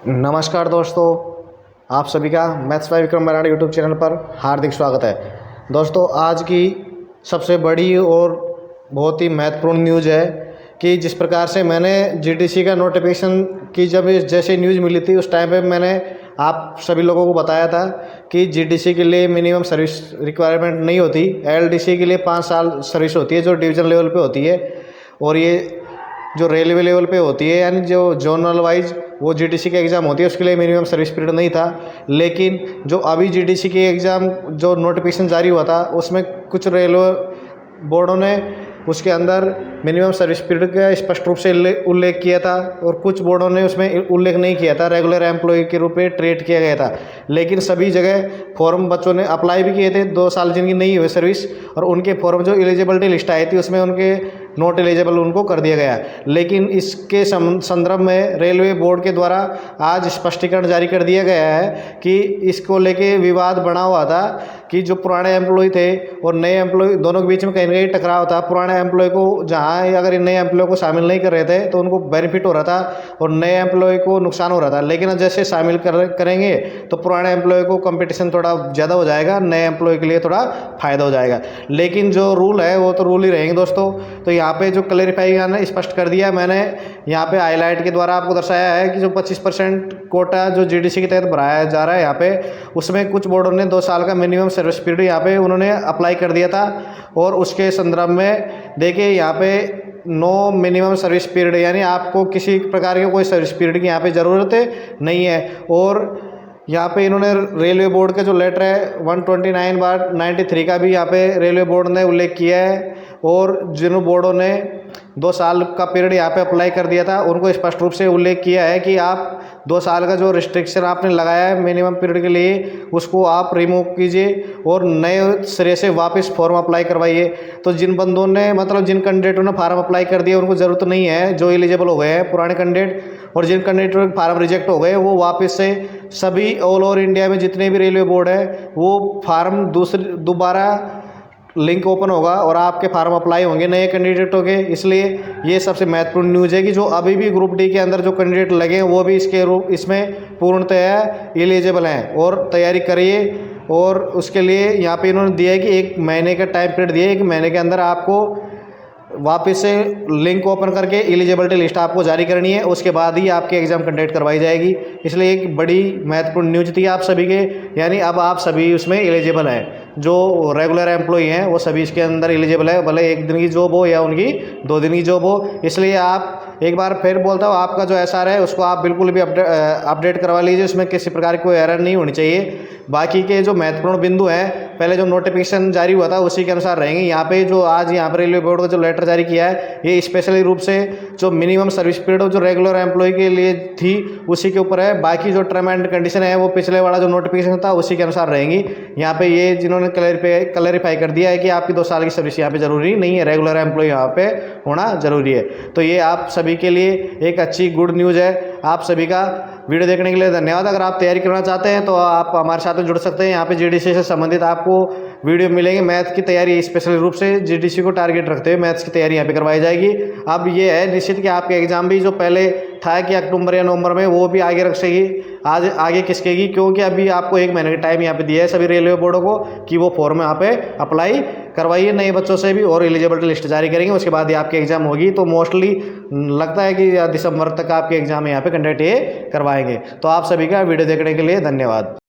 नमस्कार दोस्तों, आप सभी का maths by Vikram Marathi YouTube channel पर हार्दिक स्वागत है। दोस्तों, आज की सबसे बड़ी और बहुत ही महत्वपूर्ण न्यूज़ है कि जिस प्रकार से मैंने जीडीसी का नोटिफिकेशन की जब जैसे न्यूज़ मिली थी उस टाइम पे मैंने आप सभी लोगों को बताया था कि जीडीसी के लिए मिनिमम सर्विस रिक्वायरमेंट नहीं होती। एलडीसी के लिए 5 साल सर्विस होती है जो डिवीज़न लेवल पे होती है, और ये जो रेलवे लेवल पे होती है यानी जो जोनल वाइज वो जीडीसी की एग्ज़ाम होती है उसके लिए मिनिमम सर्विस पीरियड नहीं था। लेकिन जो अभी जीडीसी की एग्ज़ाम जो नोटिफिकेशन जारी हुआ था उसमें कुछ रेलवे बोर्डों ने उसके अंदर मिनिमम सर्विस पीरियड का स्पष्ट रूप से उल्लेख किया था, और कुछ बोर्डों ने उसमें उल्लेख नहीं किया था। रेगुलर एम्प्लॉय के रूप में ट्रीट किया गया था। लेकिन सभी जगह फॉर्म बच्चों ने अप्लाई भी किए थे 2 साल जिनकी नहीं हुई सर्विस, और उनके फॉर्म जो एलिजिबिलिटी लिस्ट आई थी उसमें उनके नॉट एलिजिबल उनको कर दिया गया। लेकिन इसके संदर्भ में रेलवे बोर्ड के द्वारा आज स्पष्टीकरण जारी कर दिया गया है कि इसको लेके विवाद बना हुआ था कि जो पुराने एम्प्लॉय थे और नए एम्प्लॉय दोनों के बीच में कहीं ना कहीं टकराव था। पुराने एम्प्लॉय को जहाँ अगर नए एम्प्लॉय को शामिल नहीं कर रहे थे तो उनको बेनिफिट हो रहा था और नए एम्प्लॉय को नुकसान हो रहा था। लेकिन जैसे शामिल करेंगे तो पुराने एम्प्लॉय को कंपटीशन थोड़ा ज़्यादा हो जाएगा, नए एम्प्लॉय के लिए थोड़ा फ़ायदा हो जाएगा। लेकिन जो रूल है वो तो रूल ही रहेंगे दोस्तों। तो यहाँ पे जो क्लैरिफाई ने स्पष्ट कर दिया, मैंने यहाँ पे हाईलाइट के द्वारा आपको दर्शाया है कि जो 25% कोटा जो जीडीसी के तहत भराया जा रहा है यहाँ पे, उसमें कुछ बोर्डों ने 2 साल का मिनिमम सर्विस पीरियड यहाँ पे उन्होंने अप्लाई कर दिया था। और उसके संदर्भ में देखिए यहाँ पे नो मिनिमम सर्विस पीरियड, यानी आपको किसी प्रकार के कोई सर्विस पीरियड की यहाँ पे ज़रूरत नहीं है। और यहाँ पे इन्होंने रेलवे बोर्ड का जो लेटर है 129/93 का भी यहाँ पे रेलवे बोर्ड ने उल्लेख किया है। और जिन बोर्डों ने 2 साल का पीरियड यहाँ पे अप्लाई कर दिया था उनको स्पष्ट रूप से उल्लेख किया है कि आप 2 साल का जो रिस्ट्रिक्शन आपने लगाया है मिनिमम पीरियड के लिए उसको आप रिमूव कीजिए और नए सिरे से वापस फॉर्म अप्लाई करवाइए। तो जिन बंदों ने मतलब जिन कैंडिडेटों ने फार्म अप्लाई कर दिया उनको ज़रूरत नहीं है, जो एलिजिबल हो गए हैं पुराने कैंडिडेट, और जिन कैंडिडेटों के फार्म रिजेक्ट हो गए वो वापस से सभी ऑल ओवर इंडिया में जितने भी रेलवे बोर्ड है वो फार्म दोबारा लिंक ओपन होगा और आपके फार्म अप्लाई होंगे नए कैंडिडेटों के। इसलिए ये सबसे महत्वपूर्ण न्यूज़ है कि जो अभी भी ग्रुप डी के अंदर जो कैंडिडेट लगे हैं वो भी इसमें पूर्णतया एलिजिबल हैं और तैयारी करिए। और उसके लिए यहाँ पे इन्होंने दिया है कि 1 महीने का टाइम पीरियड दिया है, 1 महीने के अंदर आपको वापस से लिंक ओपन करके एलिजिबिलिटी लिस्ट आपको जारी करनी है, उसके बाद ही आपकी एग्ज़ाम कंडक्ट करवाई जाएगी। इसलिए एक बड़ी महत्वपूर्ण न्यूज़ थी आप सभी के, यानी अब आप सभी उसमें एलिजिबल हैं। जो रेगुलर एम्प्लॉई हैं वो सभी इसके अंदर एलिजिबल है, भले 1 दिन की जॉब हो या उनकी 2 दिन की जॉब हो। इसलिए आप एक बार फिर बोलता हूँ, आपका जो एसआर है उसको आप बिल्कुल भी अपडेट करवा लीजिए, उसमें किसी प्रकार की कोई एरर नहीं होनी चाहिए। बाकी के जो महत्वपूर्ण बिंदु हैं पहले जो नोटिफिकेशन जारी हुआ था उसी के अनुसार रहेंगे। यहाँ पे जो आज यहाँ पर रेलवे बोर्ड का जो लेटर जारी किया है ये स्पेशली रूप से जो मिनिमम सर्विस पीरियड जो रेगुलर एम्प्लॉय के लिए थी उसी के ऊपर है। बाकी जो टर्म एंड कंडीशन है वो पिछले वाला जो नोटिफिकेशन था उसी के अनुसार रहेंगी। यहाँ पे ये जिन्होंने क्लैरिफाई कर दिया है कि आपकी 2 साल की सर्विस यहाँ पे ज़रूरी नहीं है, रेगुलर एम्प्लॉय यहाँ पे होना ज़रूरी है। तो ये आप सभी के लिए एक अच्छी गुड न्यूज़ है। आप सभी का वीडियो देखने के लिए धन्यवाद। अगर आप तैयारी करना चाहते हैं तो आप हमारे साथ जुड़ सकते हैं। यहाँ पे जीडीसी से संबंधित आपको वीडियो मिलेंगे। मैथ की तैयारी स्पेशल रूप से जीडीसी को टारगेट रखते हुए मैथ्स की तैयारी यहाँ पे करवाई जाएगी। अब ये है निश्चित कि आपके एग्जाम भी जो पहले था कि अक्टूबर या नवंबर में, वो भी आगे रख सकेगी, आज आगे खिसकेगी, क्योंकि अभी आपको 1 महीने का टाइम यहाँ पे दिया है सभी रेलवे बोर्डों को कि वो फॉर्म यहाँ पे अप्लाई करवाइए नए बच्चों से भी, और एलिजिबिलिटी लिस्ट जारी करेंगे। उसके बाद ही आपकी एग्जाम होगी। तो मोस्टली लगता है कि दिसंबर तक आपके एग्जाम यहाँ पे कंडक्ट ये करवाएंगे। तो आप सभी का वीडियो देखने के लिए धन्यवाद।